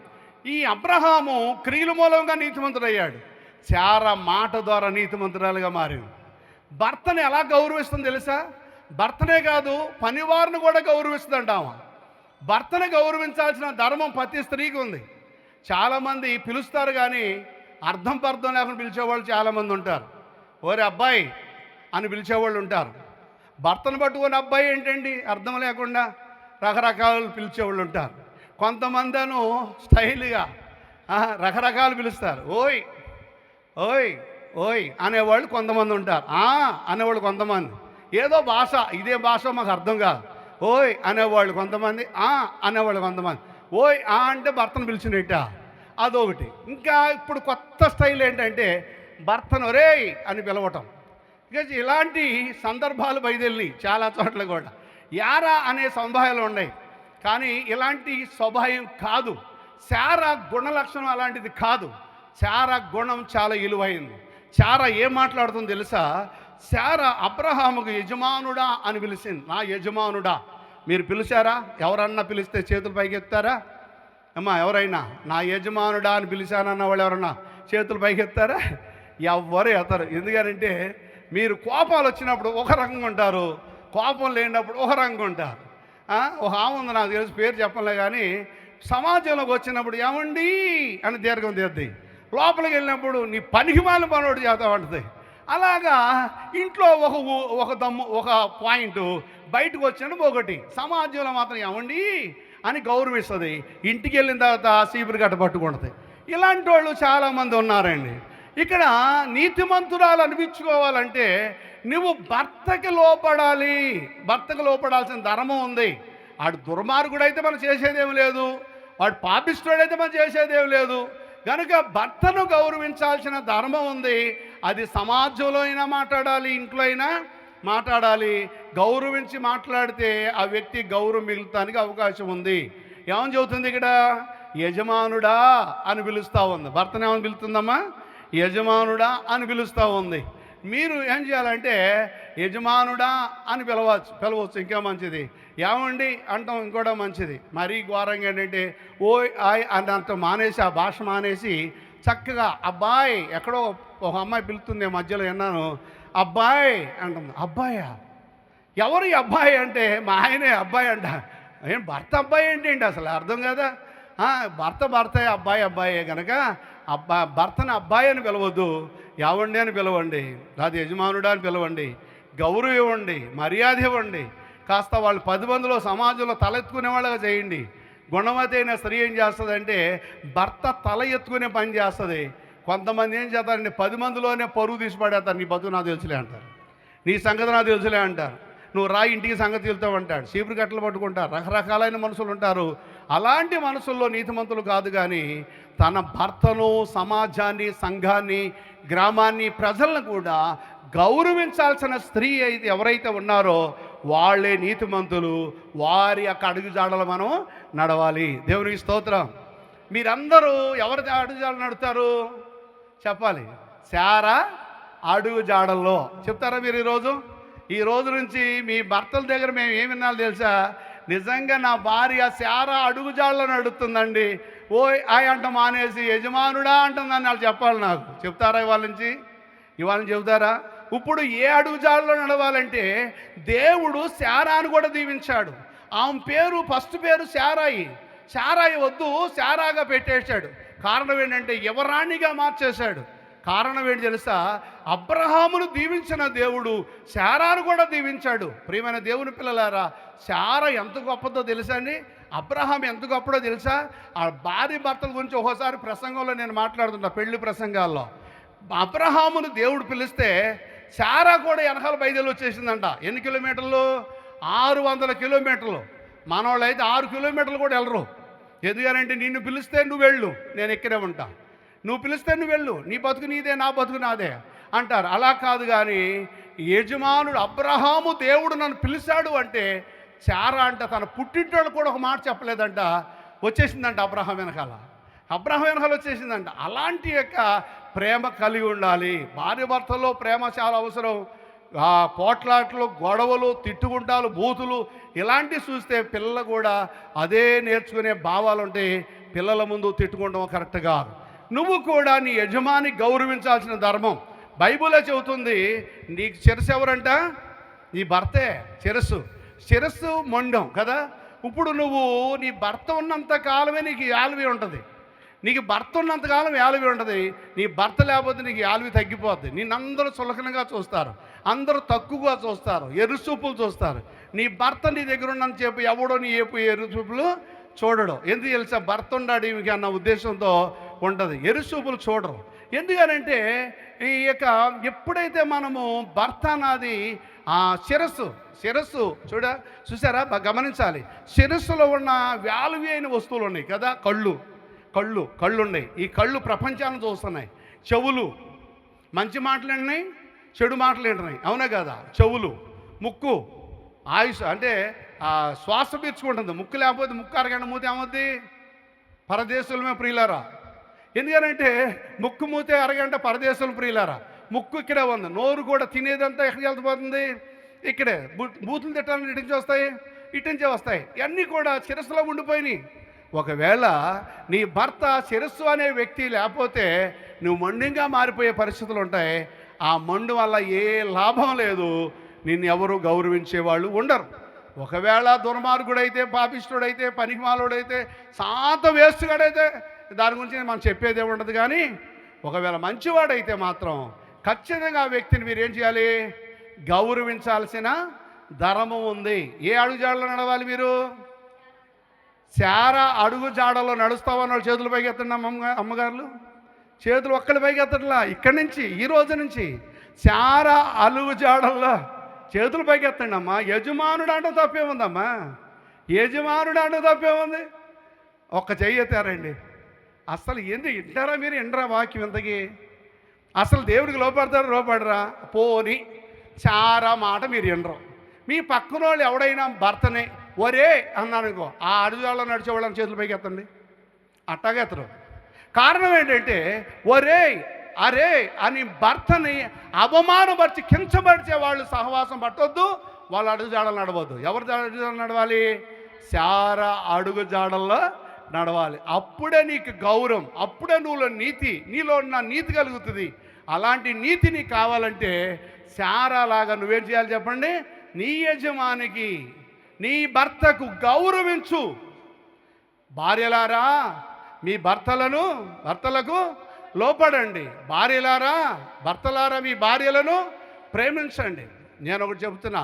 Speaker 1: ఈ అబ్రహాము క్రియల మూలంగా నీతిమంతుడయ్యాడు, శారా మాట ద్వారా నీతిమంతురాలుగా మారింది. భర్తను ఎలా గౌరవిస్తుంది తెలుసా? భర్తనే కాదు, పనివారిని కూడా గౌరవిస్తుందంటామా. భర్తను గౌరవించాల్సిన ధర్మం ప్రతి స్త్రీకి ఉంది. చాలామంది పిలుస్తారు కానీ అర్థం పర్థం లేకుండా పిలిచేవాళ్ళు చాలామంది ఉంటారు. ఓరే అబ్బాయి అని పిలిచేవాళ్ళు ఉంటారు. భర్తను పట్టుకొని అబ్బాయి ఏంటండి అర్థం లేకుండా రకరకాలు పిలిచేవాళ్ళు ఉంటారు. కొంతమందిను స్టైల్గా రకరకాలు పిలుస్తారు. ఓయ్ ఓయ్ ఓయ్ అనేవాళ్ళు కొంతమంది ఉంటారు. అనేవాళ్ళు కొంతమంది, ఏదో భాష, ఇదే భాష మాకు అర్థం కాదు. ఓయ్ అనేవాళ్ళు కొంతమంది, అనేవాళ్ళు కొంతమంది. ఓయ్ అంటే భర్తను పిలిచినట్ట, అదొకటి. ఇంకా ఇప్పుడు కొత్త స్టైల్ ఏంటంటే భర్తను ఒరేయ్ అని పిలవటం. ఇక ఇలాంటి సందర్భాలు బయలుదేరి చాలా చోట్ల కూడా యారా అనే సంభాయాలు ఉన్నాయి. కానీ ఇలాంటి స్వభావం కాదు. శారా గుణ లక్షణం అలాంటిది కాదు. శారా గుణం చాలా విలువైంది. శారా ఏం మాట్లాడుతుందో తెలుసా? శారా అబ్రహాముకు యజమానుడా అని పిలిచింది. నా యజమానుడా. మీరు పిలిచారా? ఎవరన్నా పిలిస్తే చేతులు పైకెత్తారా? అమ్మా ఎవరైనా నా యజమానుడా అని పిలిచానన్న వాళ్ళు ఎవరన్నా చేతులు పైకెత్తారా? ఎవ్వరు ఎత్తారు. ఎందుకంటే మీరు కోపాలు వచ్చినప్పుడు ఒక రకంగా ఉంటారు, కోపం లేనప్పుడు ఒక రకంగా ఉంటారు. ఒక ఆమె ఉంది, నాకు తెలిసి పేరు చెప్పలే, కానీ సమాజంలోకి వచ్చినప్పుడు ఏమండి అని దీర్ఘం తీద్ది, లోపలికి వెళ్ళినప్పుడు నీ పనికి మాలిన పనుడు చేస్తా ఉంటుంది. అలాగా ఇంట్లో ఒక పాయింట్, బయటకు వచ్చినప్పుడు ఒకటి, సమాజంలో మాత్రం ఏమండి అని గౌరవిస్తుంది, ఇంటికి వెళ్ళిన తర్వాత సీపురు గట్ట పట్టుకుంటుంది. ఇలాంటి వాళ్ళు చాలామంది ఉన్నారండి. ఇక్కడ నీతిమంతురాలు అనిపించుకోవాలంటే నువ్వు భర్తకి లోపడాలి. భర్తకు లోపడాల్సిన ధర్మం ఉంది. వాడు దుర్మార్గుడైతే మనం చేసేదేం లేదు, వాడు పాపిష్టుడైతే మనం చేసేదేం లేదు. కనుక భర్తను గౌరవించాల్సిన ధర్మం ఉంది. అది సమాజంలో అయినా మాట్లాడాలి, ఇంట్లో అయినా మాట్లాడాలి. గౌరవించి మాట్లాడితే ఆ వ్యక్తి గౌరవం మిగులుతానికి అవకాశం ఉంది. ఏమని చెబుతుంది ఇక్కడ? యజమానుడా అని పిలుస్తూ ఉంది. భర్తను ఏమని పిలుస్తుందమ్మా? యజమానుడా అని పిలుస్తూ ఉంది. మీరు ఏం చేయాలంటే యజమానుడా అని పిలవచ్చు, ఇంకా మంచిది. ఏమండి అంటాం, ఇంకోటి మంచిది. మరీ ఘోరంగా ఏంటంటే ఓయ్ ఆయ్ అని అంటాం మానేసి, ఆ భాష మానేసి చక్కగా అబ్బాయి, ఎక్కడో ఒక అమ్మాయి పిలుస్తుంది మధ్యలో విన్నాను, అబ్బాయి అంటుంది. అబ్బాయా? ఎవరు ఈ అబ్బాయి అంటే మా ఆయనే అబ్బాయి అంట. ఏం భర్త అబ్బాయి ఏంటి అసలు అర్థం కదా. భర్తే అబ్బాయే కనుక భర్తను అబ్బాయి అని పిలవద్దు, యావండి అని పిలవండి, అది యజమానుడా అని పిలవండి. గౌరవం ఇవ్వండి, మర్యాద ఇవ్వండి. కాస్త వాళ్ళు 10 మందిలో సమాజంలో తల ఎత్తుకునే వాళ్ళగా చేయండి. గుణవతి అయిన స్త్రీ ఏం చేస్తుందంటే భర్త తల ఎత్తుకునే పని చేస్తుంది. కొంతమంది ఏం చేస్తారంటే 10 మందిలోనే పరువు తీసి పడేస్తారు. నీ బతుకు నాకు తెలుసులే అంటారు, నీ సంగతి నాకు తెలుసులే అంటారు, నువ్వు రా ఇంటికి సంగతి వెళ్తావు అంటాడు, చీపురు కట్టలు పట్టుకుంటారు. రకరకాలైన మనుషులు ఉంటారు. అలాంటి మనుషుల్లో నీతిమంతులు కాదు. కానీ తన భర్తను, సమాజాన్ని, సంఘాన్ని, గ్రామాన్ని, ప్రజలను కూడా గౌరవించాల్సిన స్త్రీ అయితే ఎవరైతే ఉన్నారో వాళ్ళే నీతిమంతులు. వారి యొక్క అడుగుజాడలు మనం నడవాలి. దేవునికి స్తోత్రం. మీరందరూ ఎవరి అడుగుజాడలు నడుస్తారు చెప్పాలి. శారా అడుగుజాడల్లో చెప్తారా మీరు? ఈ రోజు నుంచి మీ భర్తల దగ్గర మేము ఏమి విన్నాలో తెలుసా? నిజంగా నా భార్య శారా అడుగుజాడలో నడుస్తుందండి, ఓయ్ ఆయ్ అంట మానేసి యజమానుడా అంటుందని వాళ్ళు చెప్పాలి. నాకు చెప్తారా? ఇవాళ నుంచి చెబుతారా? ఇప్పుడు ఏ అడుగుజాడలో నడవాలంటే దేవుడు శారాను కూడా దీవించాడు. ఆమె ఫస్ట్ పేరు శారాయి వద్దు శారాగా పెట్టేశాడు. కారణం ఏంటంటే యువరాణిగా మార్చేశాడు. కారణం ఏంటి తెలుసా? అబ్రహామును దీవించిన దేవుడు శారాను కూడా దీవించాడు. ప్రియమైన దేవుని పిల్లలారా, శారా ఎంత గొప్పదో తెలుసా అండి? అబ్రహాం ఎంత గొప్పడో తెలుసా? ఆ భార్య భర్తల గురించి ఒక్కోసారి ప్రసంగంలో నేను మాట్లాడుతున్నా, పెళ్లి ప్రసంగాల్లో. అబ్రహామును దేవుడు పిలిస్తే శారా కూడా వెనకాల బయలుదేరి వచ్చేసిందంట. ఎన్ని కిలోమీటర్లు? 600 కిలోమీటర్లు. మనవాళ్ళు అయితే 6 కిలోమీటర్లు కూడా వెళ్ళరు. ఎందుకనంటే నిన్ను పిలిస్తే నువ్వు వెళ్ళు, నేను ఇక్కడే ఉంటా. నువ్వు పిలిస్తే నువ్వు వెళ్ళు, నీ బతుకు నీదే, నా బతుకు నాదే అంటారు. అలా కాదు. కానీ యజమానుడు అబ్రహాము దేవుడు నన్ను పిలిచాడు అంటే శారా అంట తన పుట్టింటోళ్ళు కూడా ఒక మాట చెప్పలేదంట, వచ్చేసిందంట అబ్రహాం వెనకాల వచ్చేసిందంట. అలాంటి యొక్క ప్రేమ కలిగి ఉండాలి. భార్య భర్తల్లో ప్రేమ చాలా అవసరం. పోట్లాట్లు, గొడవలు, తిట్టుకుంటాలు, బూతులు ఇలాంటివి చూస్తే పిల్లలు కూడా అదే నేర్చుకునే భావాలు ఉంటాయి. పిల్లల ముందు తిట్టుకుంటాం కరెక్ట్ కాదు. నువ్వు కూడా నీ యజమాని గౌరవించాల్సిన ధర్మం బైబిలే చెబుతుంది. నీకు శిరస్సు ఎవరంట? నీ భర్తే శిరస్సు మొండం కదా. ఇప్పుడు నువ్వు నీ భర్త ఉన్నంత కాలమే నీకు యాలవి ఉంటుంది. నీకు భర్త ఉన్నంతకాలం యాలవి ఉంటుంది. నీ భర్త లేకపోతే నీకు యాలవి తగ్గిపోద్ది. నిన్నందరూ చులకనగా చూస్తారు, అందరూ తక్కువగా చూస్తారు, ఎరుచూపులు చూస్తారు. నీ భర్త నీ దగ్గర ఉన్నంత చెప్పు ఎవడో నీ ఎరుచూపులు చూడడు. ఎందుకు తెలుసా? భర్త ఉండాడు ఈమెకి అన్న ఉద్దేశంతో ఉంటుంది. ఎరుచూపులు చూడరు. ఎందుకనంటే ఈ యొక్క ఎప్పుడైతే మనము భర్త నాది శిరస్సు చూసారా? గమనించాలి. శిరస్సులో ఉన్న వాల్యూ అయిన వస్తువులు ఉన్నాయి కదా. కళ్ళు ఉన్నాయి. ఈ కళ్ళు ప్రపంచాన్ని చూస్తున్నాయి. చెవులు మంచి మాటలు వింటున్నాయి, చెడు మాటలు వింటున్నాయి, అవునా కదా. చెవులు, ముక్కు ఆయుష్ అంటే శ్వాస పీల్చుకుంటుంది. ముక్కు లేకపోతే ముక్కు అరగంట మూతే ఏమవుద్ది? పరదేశులమే ప్రియులారా. ఎందుకనంటే ముక్కు మూతే అరగంట పరదేశులు ప్రియులారా. ముక్కు ఇక్కడే ఉంది. నోరు కూడా తినేదంతా ఎక్కడికి వెళ్తుపోతుంది? ఇక్కడే. బూతులు తిట్టాలని ఇటించే వస్తాయి. ఇవన్నీ కూడా శిరస్సులో ఉండిపోయినాయి. ఒకవేళ నీ భర్త శిరస్సు అనే వ్యక్తి లేకపోతే నువ్వు మొండిగా మారిపోయే పరిస్థితులు ఉంటాయి. ఆ మొండు వల్ల ఏ లాభం లేదు. నిన్ను ఎవరు గౌరవించేవాళ్ళు ఉండరు. ఒకవేళ దుర్మార్గుడైతే, పాపిష్టుడైతే, పనికిమాలుడైతే, శాంత వేస్తుగాడైతే దాని గురించి మనం చెప్పేదే ఉండదు. కానీ ఒకవేళ మంచివాడైతే మాత్రం ఖచ్చితంగా ఆ వ్యక్తిని మీరేం చేయాలి? గౌరవించాల్సిన ధర్మం ఉంది. ఏ అడుగుజాడలో నడవాలి మీరు? శారా అడుగు జాడలో నడుస్తామన్న వాళ్ళు చేతులు పైకి ఎత్తండి. అమ్మగారులు చేతులు ఒక్కడి పైకి ఎత్తట్లా. ఇక్కడి నుంచి ఈ రోజు నుంచి శారా అడుగు జాడల్లో చేతులు పైకి ఎత్తండి అమ్మా. యజమానుడు అంటే తప్పేముందమ్మా? యజమానుడు అంటే తప్పేముంది? ఒక్క చెయ్యి ఎత్తారండి. అసలు ఏంది వింటారా మీరు? వినరా వాక్యం ఇంతకీ? అసలు దేవుడికి లోపడతారా లోపడరా? పోని చారా మాట మీరు వినరు. మీ పక్కన వాళ్ళు ఎవడైనా భర్తనే ఒరే అన్నానుకో, ఆ అడుగులో నడిచేవాళ్ళని చేతుల పైకి ఎత్తండి. అట్టాగే ఎత్తరు. కారణం ఏంటంటే ఒరే అరే అని భర్తని అవమానపరిచి కించపరిచే వాళ్ళు సహవాసం పట్టొద్దు, వాళ్ళు అడుగుజాడలు నడవద్దు. ఎవరు అడుగుజాడలు నడవాలి? శారా అడుగు జాడల్లో నడవాలి. అప్పుడే నీకు గౌరవం, అప్పుడే నీలో ఉన్న నీతి కలుగుతుంది. అలాంటి నీతి నీకు కావాలంటే శారాలాగా నువ్వేం చేయాలి చెప్పండి? నీ యజమానికి, నీ భర్తకు గౌరవించు. భార్యలారా మీ భర్తలకు లోపడండి. భార్యలారా భర్తలారా మీ భార్యలను ప్రేమించండి. నేను ఒకటి చెబుతున్నా,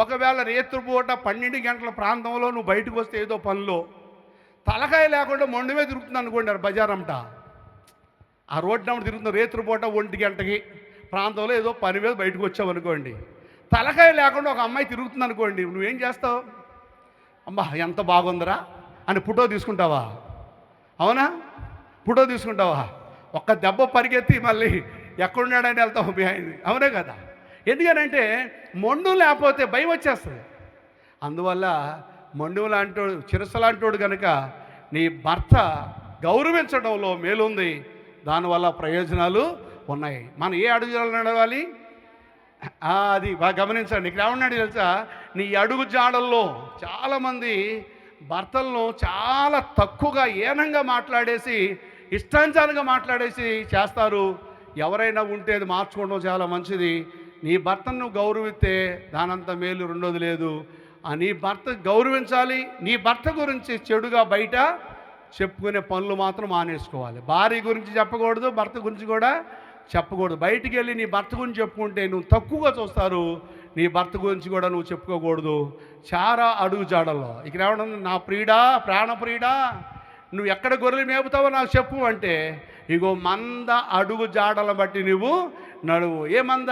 Speaker 1: ఒకవేళ రేత్రిపూట 12 గంటల ప్రాంతంలో నువ్వు బయటకు వస్తే ఏదో పనిలో తలకాయ లేకుండా మొండి మీద తిరుగుతుంది అనుకోండి, బజారంట ఆ రోడ్డు నెంబర్ తిరుగుతుంది. రేత్రిపూట 1 గంటకి ప్రాంతంలో ఏదో పని మీద బయటకు వచ్చావు అనుకోండి, తలకాయ లేకుండా ఒక అమ్మాయి తిరుగుతుంది అనుకోండి, నువ్వేం చేస్తావు? అమ్మా ఎంత బాగుందిరా అని ఫోటో తీసుకుంటావా? అవునా? ఫోటో తీసుకుంటావా? ఒక్క దెబ్బ పరిగెత్తి మళ్ళీ ఎక్కడున్నాడని వెళ్తావు బిహైండ్. అవునే కదా? ఎందుకనంటే మొండు లేకపోతే భయం వచ్చేస్తుంది. అందువల్ల మొండు లాంటోడు చిరస లాంటోడు కనుక నీ భర్త గౌరవించడంలో మేలుంది, దానివల్ల ప్రయోజనాలు ఉన్నాయి. మనం ఏ అడుగుజాడలు నడవాలి? అది బాగా గమనించండి. ఇక్కడ ఏమన్నాడు తెలుసా? నీ అడుగు జాడల్లో చాలామంది భర్తలను చాలా తక్కువగా ఏనంగా మాట్లాడేసి ఇష్టానుసారంగా మాట్లాడేసి చేస్తారు. ఎవరైనా ఉంటే అది మార్చుకోవడం చాలా మంచిది. నీ భర్తను నువ్వు గౌరవిస్తే దానంత మేలు రెండోది లేదు. నీ భర్త గౌరవించాలి. నీ భర్త గురించి చెడుగా బయట చెప్పుకునే పనులు మాత్రం మానేసుకోవాలి. భార్య గురించి చెప్పకూడదు, భర్త గురించి కూడా చెప్పకూడదు. బయటికి వెళ్ళి నీ భర్త గురించి చెప్పుకుంటే నువ్వు తక్కువగా చూస్తారు. నీ భర్త గురించి కూడా నువ్వు చెప్పుకోకూడదు. చాలా అడుగు జాడల్లో ఇక్కడ ఏమన్నా, నా ప్రియుడా ప్రాణప్రియుడా నువ్వు ఎక్కడ గొర్రెలు మేపుతావో నాకు చెప్పు అంటే, ఇగో మంద అడుగు జాడల బట్టి నువ్వు నడువు. ఏ మంద?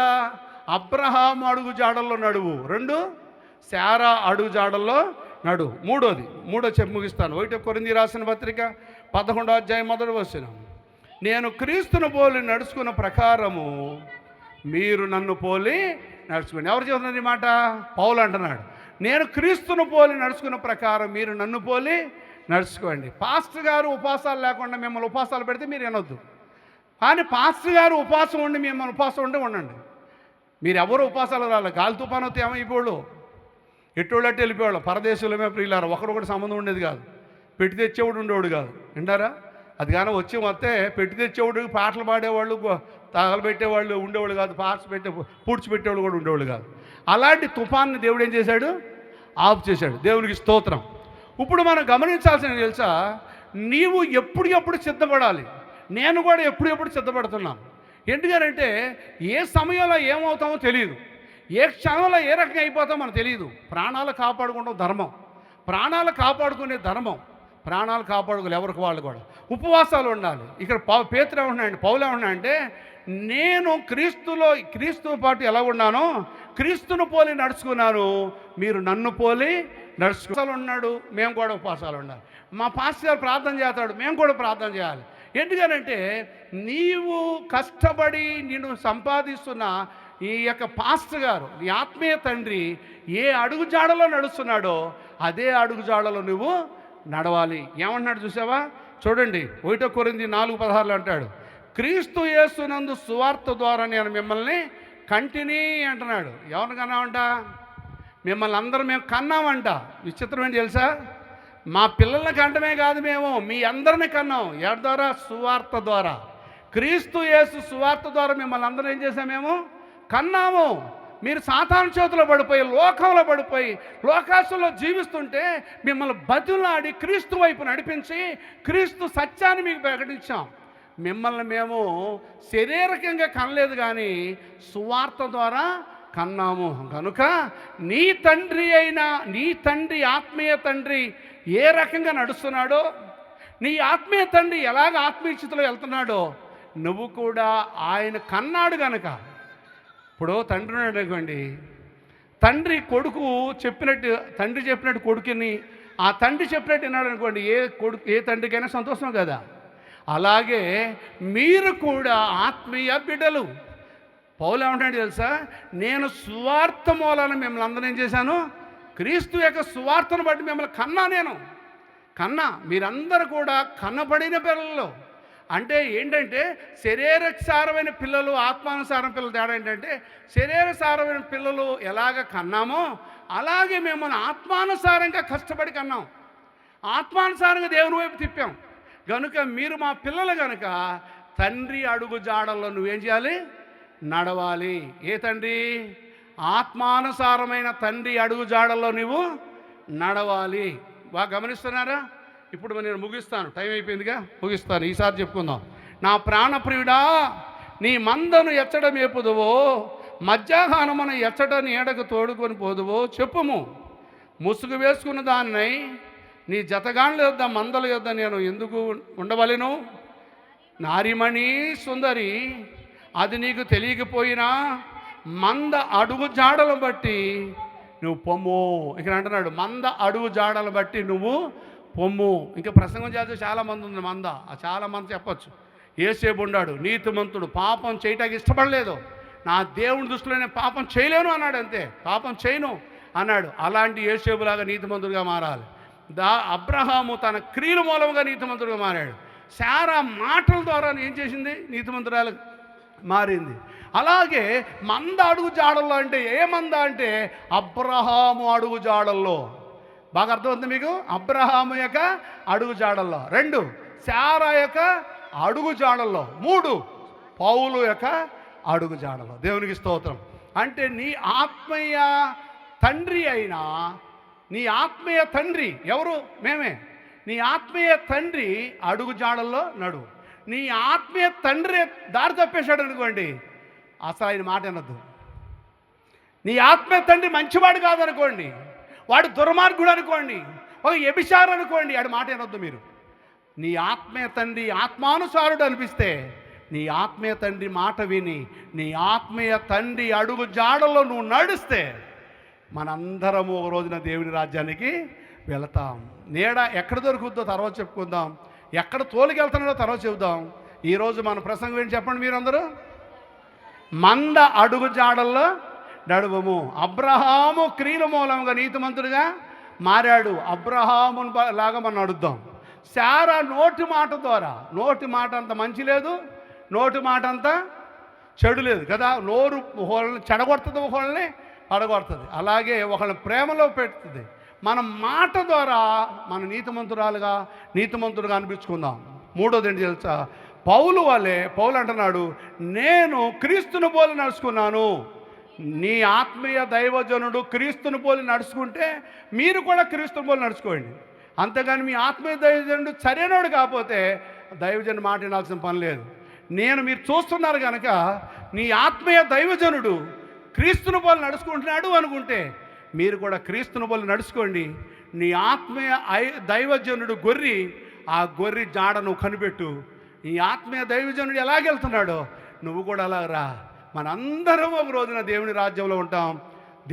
Speaker 1: అబ్రహాము అడుగు జాడల్లో నడువు. 2 శారా అడుగు జాడల్లో నడువు. మూడో చెప్పి ముగిస్తాను. 1 కొరింథీ రాసిన పత్రిక 11వ అధ్యాయం 1వ వచనం, నేను క్రీస్తును పోలి నడుచుకున్న ప్రకారము మీరు నన్ను పోలి నడుచుకోండి. ఎవరు చెబుతున్నారు ఈ మాట? పౌలు అంటున్నాడు, నేను క్రీస్తును పోలి నడుచుకున్న ప్రకారం మీరు నన్ను పోలి నడుచుకోండి. పాస్టర్ గారు ఉపవాసాలు లేకుండా మిమ్మల్ని ఉపవాసాలు పెడితే మీరు వినొద్దు. కానీ పాస్టర్ గారు ఉపవాసం ఉండి మిమ్మల్ని ఉపవాసం ఉండండి. మీరు ఎవరు ఉపవాసాలు రాలి. గాలి తుఫాను వస్తే ఏమైపోళ్ళు, ఎట్టోళ్ళు అట్టు వెళ్ళిపోయాడు. పరదేశంలోమే ప్రియులారా, ఒకడొకటి సంబంధం ఉండేది కాదు. పెట్టి తెచ్చేవాడు ఉండేవాడు కాదు. వింటారా? అది కానీ వచ్చి వస్తే పెట్టి తెచ్చేవాడు, పాటలు పాడేవాళ్ళు, తగలబెట్టేవాళ్ళు ఉండేవాళ్ళు కాదు. పూడ్చిపెట్టేవాళ్ళు కూడా ఉండేవాళ్ళు కాదు. అలాంటి తుఫాన్ని దేవుడు ఏం చేశాడు? ఆఫ్ చేశాడు. దేవునికి స్తోత్రం. ఇప్పుడు మనం గమనించాల్సిన తెలుసా, నీవు ఎప్పుడు సిద్ధపడాలి. నేను కూడా ఎప్పుడు సిద్ధపడుతున్నాను. ఎందుకంటే ఏ సమయంలో ఏమవుతామో తెలియదు, ఏ క్షణంలో ఏ రకంగా అయిపోతామో మనకు తెలియదు. ప్రాణాలు కాపాడుకోవడం ధర్మం, ప్రాణాలు కాపాడుకునే ధర్మం. ప్రాణాలు కాపాడుకోవాలి ఎవరికి వాళ్ళు కూడా. ఉపవాసాలు ఉండాలి. ఇక్కడ పేతురు ఏమన్నాడు, పౌలు ఏమన్నా అంటే, నేను క్రీస్తుతో పాటు ఎలా ఉన్నానో క్రీస్తును పోలి నడుచుకున్నాను, మీరు నన్ను పోలి నడుచుకోవాలి ఉన్నాడు. మేము కూడా ఉపవాసాలు ఉండాలి. మా పాస్టర్ గారు ప్రార్థన చేస్తాడు, మేము కూడా ప్రార్థన చేయాలి. ఎందుకనంటే నీవు కష్టపడి నేను సంపాదిస్తున్న ఈ యొక్క పాస్టర్ గారు, నీ ఆత్మీయ తండ్రి ఏ అడుగు జాడలో నడుస్తున్నాడో అదే అడుగు జాడలో నువ్వు నడవాలి. ఏమంటున్నాడు చూసావా? చూడండి, 1 కొరింథీ 4:16 అంటాడు, క్రీస్తు యేసునందు సువార్త ద్వారా నేను మిమ్మల్ని కంటిని అంటున్నాడు. ఎవరిని కన్నామంట? మిమ్మల్ని అందరూ మేము కన్నామంట. విచిత్రం ఏంటి తెలుసా? మా పిల్లల్ని కంటమే కాదు, మేము మీ అందరిని కన్నాం. ఎవరి ద్వారా? సువార్త ద్వారా. క్రీస్తు యేసు సువార్త ద్వారా మిమ్మల్ని అందరూ ఏం చేసాం? మేము కన్నాము. మీరు సాతాను చేతిలో పడిపోయి, లోకంలో పడిపోయి, లోకాశంలో జీవిస్తుంటే మిమ్మల్ని బతులాడి క్రీస్తు వైపు నడిపించి క్రీస్తు సత్యాన్ని మీకు ప్రకటించాం. మిమ్మల్ని మేము శారీరకంగా కనలేదు కానీ సువార్త ద్వారా
Speaker 2: కన్నాము కనుక నీ తండ్రి ఆత్మీయ తండ్రి ఏ రకంగా నడుస్తున్నాడో, నీ ఆత్మీయ తండ్రి ఎలాగ ఆత్మీయతలో వెళ్తున్నాడో నువ్వు కూడా ఆయన కన్నాడు గనక. ఇప్పుడు తండ్రి ఉన్నాడు అనుకోండి, తండ్రి చెప్పినట్టు కొడుకుని ఆ తండ్రి చెప్పినట్టు విన్నాడు అనుకోండి, ఏ తండ్రికైనా సంతోషం కదా. అలాగే మీరు కూడా ఆత్మీయ బిడ్డలు. పౌలు ఏమంటాడు తెలుసా, నేను సువార్త మూలాన మిమ్మల్ని అందరూ ఏం చేశాను, క్రీస్తు యొక్క సువార్తను బట్టి మిమ్మల్ని కన్నా మీరందరూ కూడా కన్నబడిన పిల్లలు. అంటే ఏంటంటే శరీరసారమైన పిల్లలు ఆత్మానుసారం పిల్లలు తేడా ఏంటంటే, శరీరసారమైన పిల్లలు ఎలాగ కన్నామో అలాగే మిమ్మల్ని ఆత్మానుసారంగా కష్టపడి కన్నాం, ఆత్మానుసారంగా దేవుని వైపు తిప్పాం గనుక మీరు మా పిల్లలు గనుక తండ్రి అడుగు జాడల్లో నువ్వేం చేయాలి, నడవాలి. ఏ తండ్రి? ఆత్మానుసారమైన తండ్రి అడుగు జాడల్లో నువ్వు నడవాలి. బాగా గమనిస్తున్నారా? ఇప్పుడు నేను ముగిస్తాను, టైం అయిపోయిందిగా, ముగిస్తాను. ఈసారి చెప్పుకుందాం. నా ప్రాణప్రియుడా, నీ మందను ఎచ్చట మేపుదువో, మధ్యాహ్నమున ఎచ్చట నీడకు తోడుకొని పోదువో చెప్పుము. ముసుగు వేసుకున్న దాన్నై నీ జతగాండ్ల యొద్ద మందల యొద్ద నేను ఎందుకు ఉండవలెను? నారిమణి సుందరి, అది నీకు తెలియకపోయినా మంద అడుగు జాడలు బట్టి నువ్వు పొమ్ము. ఇక్కడ అంటున్నాడు, మంద అడుగు జాడలు బట్టి నువ్వు పొమ్ము. ఇంకా ప్రసంగం చేస్తే చాలామంది ఉంది మంద, చాలామంది చెప్పచ్చు. యేసేపు ఉన్నాడు, నీతిమంతుడు, పాపం చేయటానికి ఇష్టపడలేదు. నా దేవుని దృష్టిలో నేను పాపం చేయలేను అన్నాడు, అంతే, పాపం చేయను అన్నాడు. అలాంటి యేసేపులాగా నీతిమంతుడిగా మారాలి. అబ్రహాము తన క్రియల మూలంగా నీతిమంతుడిగా మారాడు. శారా మాటల ద్వారా ఏం చేసింది, నీతిమంతురాలు మారింది. అలాగే మంద అడుగు జాడల్లో అంటే ఏ మంద అంటే అబ్రహాము అడుగు జాడల్లో. బాగా అర్థమవుతుంది మీకు? అబ్రహాము యొక్క అడుగు జాడల్లో. 2 శారా యొక్క అడుగు జాడల్లో. 3 పౌలు యొక్క అడుగు జాడల్లో. దేవునికి స్తోత్రం. అంటే నీ ఆత్మీయ తండ్రి అయినా, నీ ఆత్మీయ తండ్రి ఎవరు? మేమే. నీ ఆత్మీయ తండ్రి అడుగు జాడల్లో నడు. నీ ఆత్మీయ తండ్రి దారి తప్పేశాడు అనుకోండి, అసలు ఆయన మాట వినొద్దు. నీ ఆత్మీయ తండ్రి మంచివాడు కాదనుకోండి, వాడు దుర్మార్గుడు అనుకోండి, ఒక వ్యభిచారం అనుకోండి, ఆడి మాట వినొద్దు మీరు. నీ ఆత్మీయ తండ్రి ఆత్మానుసారుడు అనిపిస్తే నీ ఆత్మీయ తండ్రి మాట విని నీ ఆత్మీయ తండ్రి అడుగు జాడల్లో నువ్వు నడిస్తే మనందరము ఒక రోజున దేవుని రాజ్యానికి వెళతాం. నీడ ఎక్కడ దొరుకుతుందో తర్వాత చెప్పుకుందాం, ఎక్కడ తోలికెళ్తున్నాడో తర్వాత చెబుదాం. ఈరోజు మన ప్రసంగం ఏంటి చెప్పండి మీరందరూ? మంద అడుగు జాడల్లో నడువము. అబ్రహాము క్రియల మూలంగా నీతిమంతుడిగా మారాడు. అబ్రహాము లాగా మనం నడుద్దాం. శారా నోటి మాట ద్వారా, నోటి మాట అంత మంచి లేదు, నోటి మాట అంతా చెడు లేదు కదా. నోరు ఒకళ్ళని చెడగొడుతుంది, ఒకళ్ళని పడగొడుతుంది. అలాగే ఒకళ్ళని ప్రేమలో పెడుతుంది. మన మాట ద్వారా మన నీతిమంతుడుగా అనిపించుకుందాం. 3వది ఏంటి తెలుసా? పౌలు అంటున్నాడు, నేను క్రీస్తుని పోలి నడుచుకున్నాను. నీ ఆత్మీయ దైవజనుడు క్రీస్తుని పోలి నడుచుకుంటే మీరు కూడా క్రీస్తుని పోలి నడుచుకోండి. అంతేగాని మీ ఆత్మీయ దైవజనుడు సరైనడు కాకపోతే దైవజనుడు మాట వినాల్సిన పని లేదు. మీరు చూస్తున్నారు కనుక నీ ఆత్మీయ దైవజనుడు క్రీస్తుని పోలి నడుచుకుంటున్నాడు అనుకుంటే మీరు కూడా క్రీస్తుని పోలి నడుచుకోండి. నీ ఆత్మీయ దైవజనుడు గొర్రె, ఆ గొర్రె జాడ నువ్వు కనిపెట్టు. నీ ఆత్మీయ దైవజనుడు ఎలాగెళ్తున్నాడో నువ్వు కూడా అలాగరా. మనందరం ఒక రోజున దేవుని రాజ్యంలో ఉంటాం.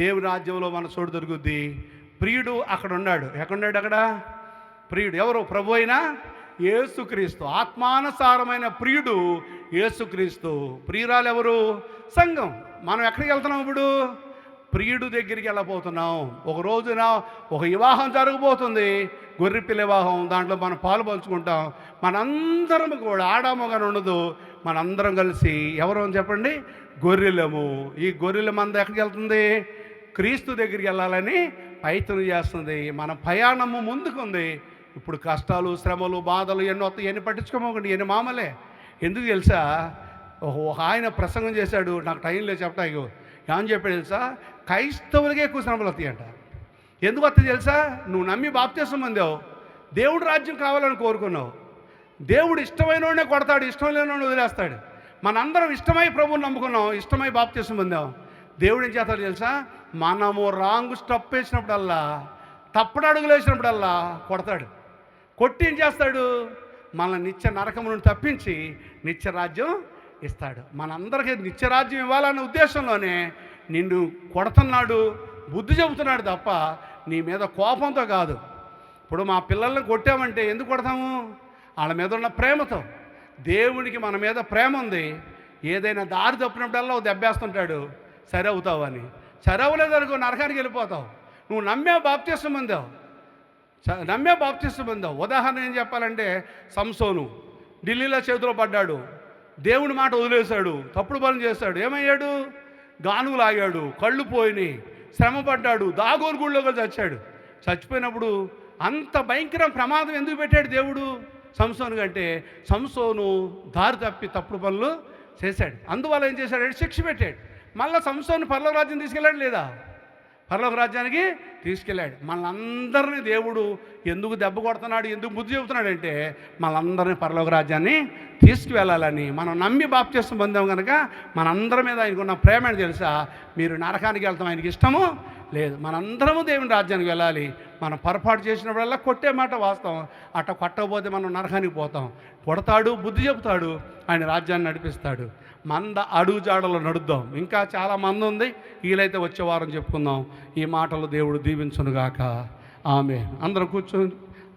Speaker 2: దేవుని రాజ్యంలో మన చోటు దొరుకుద్ది. ప్రియుడు అక్కడ ఉన్నాడు. ఎక్కడున్నాడు? అక్కడ ప్రియుడు ఎవరు? ప్రభు అయినా యేసుక్రీస్తు. ఆత్మానుసారమైన ప్రియుడు యేసుక్రీస్తు. ప్రియురాలు ఎవరు? సంఘం. మనం ఎక్కడికి వెళ్తున్నాం ఇప్పుడు? ప్రియుడు దగ్గరికి వెళ్ళబోతున్నాం. ఒక రోజున ఒక వివాహం జరగబోతుంది, గొర్రెపిల్ల వివాహం. దాంట్లో మనం పాలు పంచుకుంటాం. మనందరం కూడా ఆడామగానే ఉండదు, మనందరం కలిసి ఎవరు అని చెప్పండి? గొర్రెలము. ఈ గొర్రెల మంద ఎక్కడికి వెళ్తుంది? క్రీస్తు దగ్గరికి వెళ్ళాలని ప్రయత్నం చేస్తుంది. మన ప్రయాణము ముందుకుంది. ఇప్పుడు కష్టాలు, శ్రమలు, బాధలు ఎన్ని పట్టించుకోమోకండి, ఎన్ని మామలే. ఎందుకు తెలుసా? ఒక ఆయన ప్రసంగం చేశాడు, నాకు టైం లేదు చెప్పడానికి. ఏమని చెప్పాడు తెలుసా? క్రైస్తవులకే ఎక్కువ శ్రమలు వస్తాయంట. ఎందుకు వస్తాయి తెలుసా? నువ్వు నమ్మి బాప్తిసం పొందావు, దేవుడు రాజ్యం కావాలని కోరుకున్నావు. దేవుడు ఇష్టమైన వాడినే కొడతాడు, ఇష్టం లేని వాడిని వదిలేస్తాడు. మనందరం ఇష్టమై ప్రభువుని నమ్ముకున్నాం, ఇష్టమై బాప్తిసం పొందాం. దేవుడు ఏం చేస్తాడు తెలుసా? మనము రాంగ్ స్టెప్ వేసినప్పుడల్లా, తప్పుడు అడుగులు వేసినప్పుడల్లా కొడతాడు. కొట్టి ఏం చేస్తాడు? మన నిత్య నరకం నుండి తప్పించి నిత్య రాజ్యం ఇస్తాడు. మనందరికీ నిత్య రాజ్యం ఇవ్వాలనే ఉద్దేశంలోనే నిన్ను కొడుతున్నాడు, బుద్ధి చెబుతున్నాడు తప్ప నీ మీద కోపంతో కాదు. ఇప్పుడు మా పిల్లల్ని కొట్టామంటే ఎందుకు కొడతాము? వాళ్ళ మీద ఉన్న ప్రేమతో. దేవునికి మన మీద ప్రేమ ఉంది. ఏదైనా దారి తప్పినప్పుడల్లా దెబ్బేస్తుంటాడు, సరే అవుతావు అని. సరే అవ్వలేదనుకో నరకానికి వెళ్ళిపోతావు. నువ్వు నమ్మే బాప్తిస్మం పొందావు. ఉదాహరణ ఏం చెప్పాలంటే, సంసోను ఢిల్లీలో చేతిలో పడ్డాడు, దేవుని మాట వదిలేశాడు, తప్పుడు పనులు చేశాడు. ఏమయ్యాడు? గానుగు లాగాడు, కళ్ళు పోయినాయి, శ్రమ పడ్డాడు, దాగోరు గుళ్ళోకి చచ్చాడు. చచ్చిపోయినప్పుడు అంత భయంకర ప్రమాదం ఎందుకు పెట్టాడు దేవుడు సంసోను కంటే? సంసోను దారి తప్పి తప్పుడు పనులు చేశాడు. అందువల్ల ఏం చేశాడు? శిక్ష పెట్టాడు. మళ్ళీ సంసోను పరలోక రాజ్యం తీసుకెళ్ళాడు లేదా? పరలోక రాజ్యానికి తీసుకెళ్ళాడు. మనందరినీ దేవుడు ఎందుకు దెబ్బ కొడుతున్నాడు, ఎందుకు బుద్ధి చెబుతున్నాడంటే మనందరినీ పరలోక రాజ్యాన్ని తీసుకువెళ్ళాలని. మనం నమ్మి బాప్తిస్మం పొందాం కనుక మనందరి మీద ఆయనకున్న ప్రేమ అని తెలుసా? మీరు నరకానికి వెళ్తాం ఆయనకి ఇష్టము లేదు. మనందరము దేవుని రాజ్యానికి వెళ్ళాలి. మనం పొరపాటు చేసినప్పుడల్లా కొట్టే మాట వాస్తవం. అట్ట కొట్టకపోతే మనం నరకానికి పోతాం. కొడతాడు, బుద్ధి చెబుతాడు, ఆయన రాజ్యాన్ని నడిపిస్తాడు. మంద అడుగు జాడలో నడుద్దాం. ఇంకా చాలా మంది ఉంది, వీలైతే వచ్చే వారం చెప్పుకుందాం. ఈ మాటలు దేవుడు దీవించునుగాక. ఆమేన్. అందరం కూర్చొని